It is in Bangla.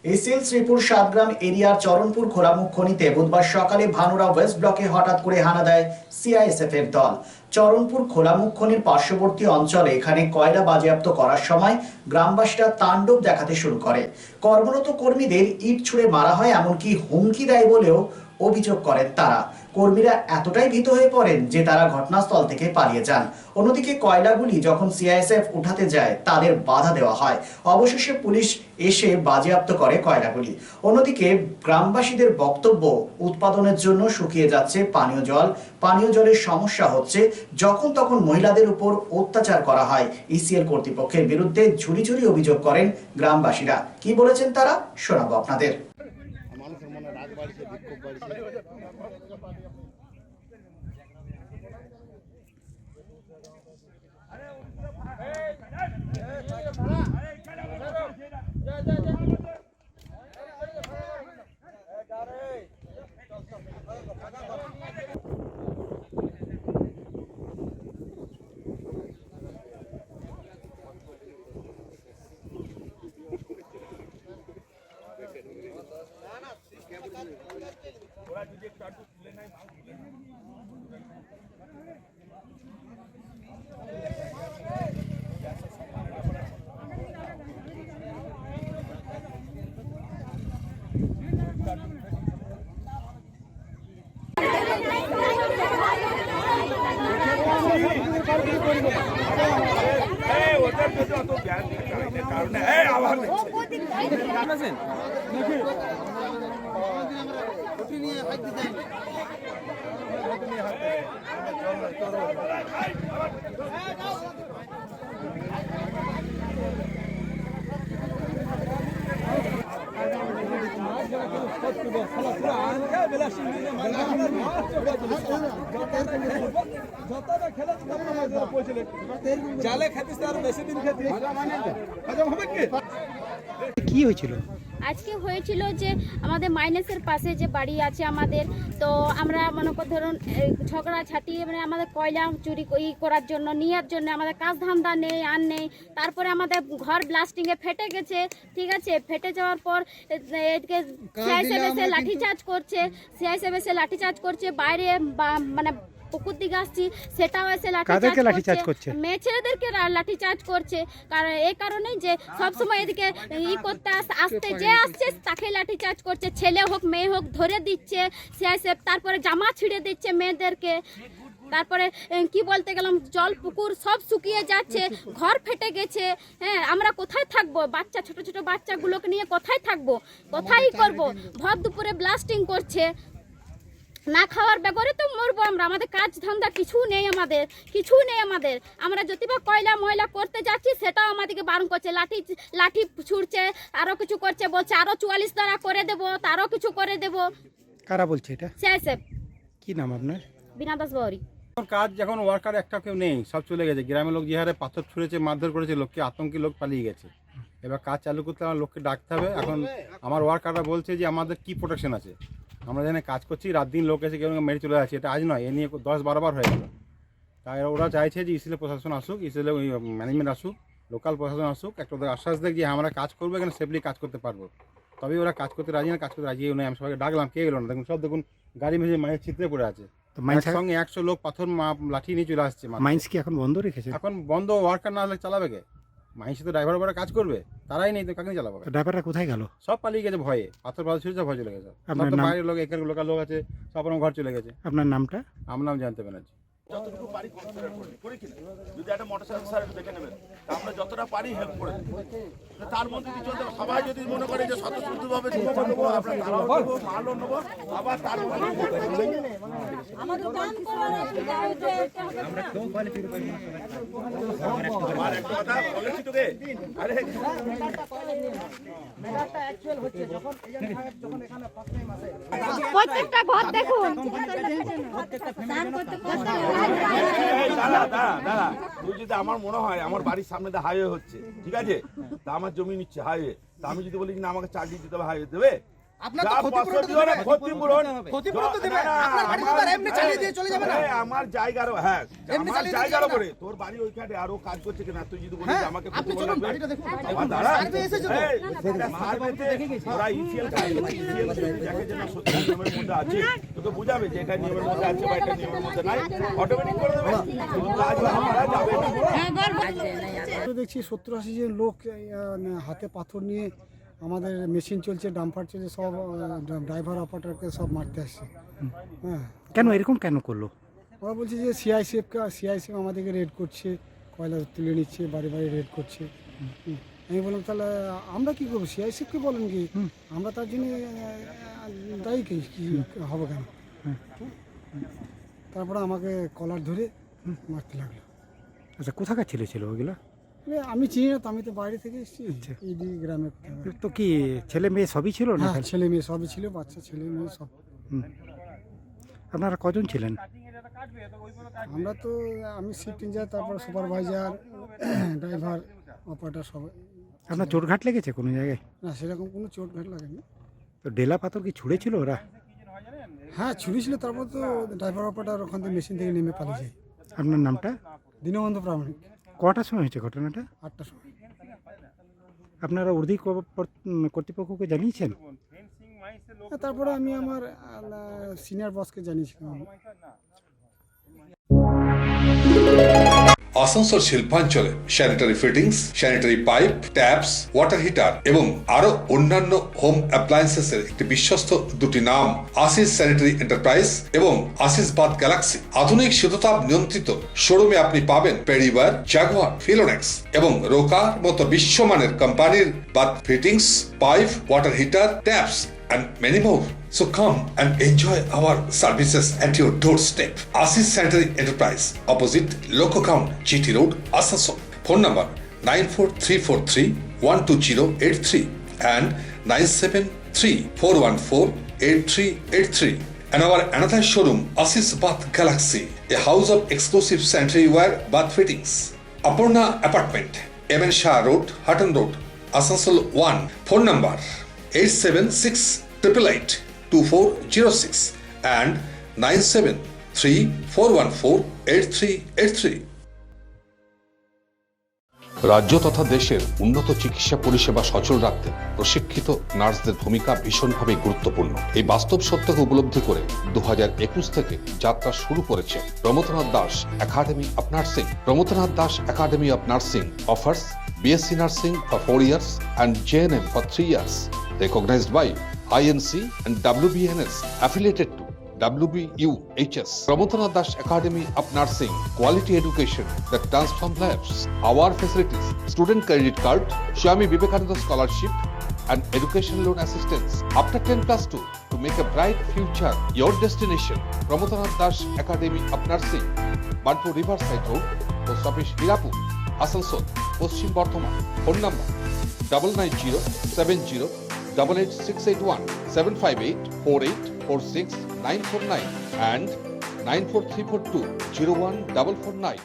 এসএল শ্রীপুর সাতগ্রাম এরিয়ার চরণপুর খোলামুখ খনিতে বুধবার সকালে ভানুরা ওয়েস্ট ব্লকে হঠাৎ করে হানা দেয় সিআইএসএফ এর দল। চরণপুর খোলামুখ খনির পার্শ্ববর্তী অঞ্চলে এখানে কয়লা বাজেয়াপ্ত করার সময় গ্রামবাসীরা তাণ্ডব দেখাতে শুরু করে। কর্মরত কর্মীদের ইট ছুঁড়ে মারা হয়, এমনকি হুমকি দেয় বলেও অভিযোগ করেন তারা। কর্মীরা এতটাই ভীত হয়ে পড়েন যে তারা ঘটনাস্থল থেকে পালিয়ে যান। অন্যদিকে কয়লাগুলি যখন সিআইএসএফ উঠাতে যায় তাদের বাধা দেওয়া হয়। অবশেষে পুলিশ এসে বাজেয়াপ্ত করে কয়লাগুলি। অন্যদিকে গ্রামবাসীদের বক্তব্য, উৎপাদনের জন্য শুকিয়ে যাচ্ছে পানীয় জলের সমস্যা হচ্ছে, যখন তখন মহিলাদের উপর অত্যাচার করা হয়। ইসিএল কর্তৃপক্ষের বিরুদ্ধে ঝুড়ি ঝুড়ি অভিযোগ করেন গ্রামবাসীরা। কি বলেছেন তারা শোনাবো আপনাদের। মানুষের মনে রাগ বাড়ছে, বিক্ষোভ বাড়ছে। জালে খাতিস আর বেশি দিন খেতে হবে কি হয়েছিল? আজকে হয়েছিল যে আমাদের মাইনাসের পাশে যে বাড়ি আছে আমাদের, তো আমরা মনে কর ধরুন ঝগড়া ঝাঁটিয়ে মানে আমাদের কয়লা চুরি করার জন্য নেওয়ার জন্য আমাদের কাজ ধান্দা নেই আর নেই। তারপরে আমাদের ঘর ব্লাস্টিংয়ে ফেটে গেছে, ঠিক আছে। ফেটে যাওয়ার পর এদিকে সিআইএসএফ এসে লাঠিচার্জ করছে বাইরে মানে পুকুর দিকে আসছি, সেটাও এসে লাঠিচার্জ করছে, মেয়ে ছেলেদেরকে লাঠিচার্জ করছে। কারণ এই কারণেই যে সবসময় এদিকে করতে আসতে যে আসছে তাকে লাঠিচার্জ করছে, ছেলে হোক মেয়ে হোক ধরে দিচ্ছে সিআইএসএফ। তারপরে জামা ছিঁড়ে দিচ্ছে মেয়েদেরকে। তারপরে কি বলতে গেলাম, জল পুকুর সব শুকিয়ে যাচ্ছে, ঘর ফেটে গেছে। হ্যাঁ, আমরা কোথায় থাকবো? বাচ্চা ছোট ছোট বাচ্চাগুলোকে নিয়ে কোথায় থাকবো, কোথায় করব? ভর দুপুরে ব্লাস্টিং করছে, না খাওয়ার ব্যাপারে তো মরবো আমরা। আমাদের কাজ ধান্দা কিছু নেই, আমাদের আমরা যদি বা কয়লা ময়লা করতে যাচ্ছি সেটাও আমাদেরকে বারণ করছে, লাঠি ছুড়ছে, আরো কিছু করছে, বলছে আরো 44 দ্বারা করে দেবো, তারও কিছু করে দেবো। কারা বলছে এটা? সিআইএসএফ। কি নাম আপনার? বিনা দাস বাউরি। কাজ যখন ওয়ার্কার একটা কেউ নেই, সব চলে গেছে। গ্রামের লোক যে হারে পাথর ছুঁড়েছে, মারধর করেছে লোককে, আতঙ্কে লোক পালিয়ে গেছে। এবার কাজ চালু করতে আমার লোককে ডাকতে হবে। এখন আমার ওয়ার্কাররা বলছে যে আমাদের কি প্রোটেকশন আছে, আমরা যেখানে কাজ করছি রাত দিন লোক এসে কেউ মেরে চলে যাচ্ছে। এটা আজ নয়, এ নিয়ে 10-12 বার হয়ে গেল। তাই ওরা চাইছে যে ইসিএল প্রশাসন আসুক, ইসিএল ম্যানেজমেন্ট আসুক, লোকাল প্রশাসন আসুক, একটা ওদের আশ্বাস দেখ যে আমরা কাজ করবো, এখানে সেফলি কাজ করতে পারবো। তবে ওরা কাজ করতে রাজি না, কাজ করতে রাজি নয়। আমি সবাইকে ডাকলাম, কে গেলো না। দেখুন গাড়ি মেঝে মায়ের চিত্রে পড়ে আছে, সঙ্গে 100 লোক পাথর লাঠি নিয়ে চলে আসছে। মাইন্স কি এখন বন্ধ রেখেছে? এখন বন্ধ, ওয়ার্কার না হলে চালাবে কে? মাইন্সে তো ড্রাইভার ওরা কাজ করবে, তারাই নেই তো কাকে চালাবে? ড্রাইভাররা কোথায় গেল? সব পালিয়ে গেছে ভয়ে, পাথর ছুঁড়ছে, ভয় চলে গেছে। বাইরের লোক, এখানে লোকাল লোক আছে, সব আমার ঘর চলে গেছে। আপনার নামটা? আমার নাম জানতে ব্যানার্জি। যতটুকু পারি করি কিনা, যদি একটা মোটরসাইকেল স্যার দেখে নেবেন, তা আমরা যতটা পারি হেল্প করে দেবো। তার মধ্যে কি চলতে সবাই যদি মনে করে যে স্বতঃস্ফূর্তভাবে নেবো, আমরা তারাও নেবো, মালও নেবো, আবার তার একটা কথা বলেছি তোকে, আরে প্রত্যেকটা ঘর দেখুন। দাদা তুই যদি আমার মনে হয় আমার বাড়ির সামনে দিয়ে হাইওয়ে হচ্ছে, ঠিক আছে, তা আমার জমি নিচ্ছে হাইওয়ে, তা আমি যদি বলি না আমাকে চাকরি দিতে হবে হাইওয়ে দেবে, আপনার তো যা ক্ষতিপূরণ তো বছর দেবে। দিও না, ক্ষতিপূরণ ক্ষতিপূরণ তো দেবে। না, আপনার বাড়ি তো আর এমনি চালিয়ে দিয়ে চলে যাবে না। আমার জায়গার, হ্যাঁ এমনি আমার চালিয়ে দিয়ে জায়গার যাবে না। উপরে তোর বাড়ি ওইখানে আরো কাজ করছে কিনা তুই যদি বলিস হ্যাঁ, যে আমাকে আপনি ক্ষতিপূরণ চলুন, লাগবে। বাড়িটা দেখুন। আমার দাঁড়া। সার্ভে এসেছে তো। এই, সার্ভেতে ওরা ECL কাজ করছে, ECL যাকে যেন সত্যি নিয়মের মধ্যে আছে, তোকে বুঝাবে যে এটা নিয়মের মধ্যে আছে বা এটা নিয়মের মধ্যে নাই, অটোমেটিক করে দেবে। কিন্তু কাজ আমরা যাবে না। তো দেখছি 70-80 জন লোক হাতে পাথর নিয়ে আমাদের মেশিন চলছে, ডাম্পার চলছে, সব ড্রাইভার অপারেটরকে সব মারতে আসছে। হ্যাঁ, কেন এরকম কেন করলো? ওরা বলছে যে সিআইএসএফ আমাদেরকে রেড করছে, কয়লা তুলে নিচ্ছে, বাড়ি বাড়ি রেড করছে। আমি বললাম তাহলে আমরা কী করবো, সিআইএসএফকে বলেন কি, আমরা তার জন্য দায়ী কি হবে কেন? তারপরে আমাকে কলার ধরে মারতে লাগলো। আচ্ছা, কোথাকার ছেলে ছিল ওগুলো? আমি চিনি না তো, আমি তো বাইরে থেকে এসেছি, এই গ্রামে। তো কি ছেলে মেয়ে সবই ছিল না? হ্যাঁ, ছেলে মেয়ে সবই ছিল, বাচ্চা ছেলে মেয়ে সব। আপনারা কজন ছিলেন? আমরা তো, আমি শিফট ইনচার্জ, তারপর সুপারভাইজার, ড্রাইভার, অপারেটর সবাই। আপনার চোটঘাট লেগেছে কোনো জায়গায়? না, সেরকম কোনো চোটঘাট লাগেনি। তো ডেলা পাথর কি ছুঁড়েছিল ওরা? হ্যাঁ, ছুরি ছিল, তারপর তো ড্রাইভার অপারেটর ওখান থেকে মেশিন থেকে নেমে পালিয়ে যায়। আপনার নামটা? দীনবন্ধু প্রামাণিক। কটার সময় হয়েছে ঘটনাটা? 8টার সময়। আপনারা ঊর্ধ্ব কর্তৃপক্ষকে জানিয়েছেন? হ্যাঁ, তারপরে আমি আমার সিনিয়র বসকে জানিয়েছিলাম। আসানসোল শিল্পাঞ্চলে sanitary fittings, sanitary pipe, taps, water heater এবং আরো অন্যান্য হোম অ্যাপ্লায়েন্সেসের একটি বিশ্বস্ত দুটি নাম আশিস স্যানিটারি এন্টারপ্রাইজ এবং আশিস বাথ গ্যালাক্সি। আধুনিক শীততাপ নিয়ন্ত্রিত শোরুমে আপনি পাবেন পেরিওয়ার, জাগুয়ার, ফিলোনেক্স এবং রোকার মতো বিশ্বমানের কোম্পানির bath fittings, pipe, water heater, taps and many more. So come and enjoy our services at your doorstep. Asis Sanitary Enterprise, opposite Loco Ground, GT Road, Asansol. Phone number 94343-12083 and 973-414-8383. And our another showroom, Asis Bath Galaxy, a house of exclusive sanitary ware bath fittings. Aparna Apartment, MN Shah Road, Hutton Road, Asansol 1. Phone number 876-888-2406 and 973-414-8383. রাজ্য তথা দেশের উন্নত চিকিৎসা পরিষেবা সচল রাখতে প্রশিক্ষিত নার্সদের ভূমিকা ভীষণভাবে গুরুত্বপূর্ণ। এই বাস্তব সত্যকে উপলব্ধি করে 2021 থেকে যাত্রা শুরু করেছে Pramathanath Das academy of nursing. Pramathanath Das academy of nursing offers BSc Nursing for 4 years and JNM for 3 years. Recognized by INC and WBNS, affiliated to WBUHS. Pramothanath Das Academy of Nursing, quality education that transforms lives. Our facilities: student credit card, Swami Vivekananda scholarship, and education loan assistance. After 10+2, to make a bright future your destination. Pramothanath Das Academy of Nursing, Banpur Riverside Road, Post Office Hirapur, Asansol, Paschim Bardhaman. Phone number 9907088681, 7584846 949 and 94342 01449.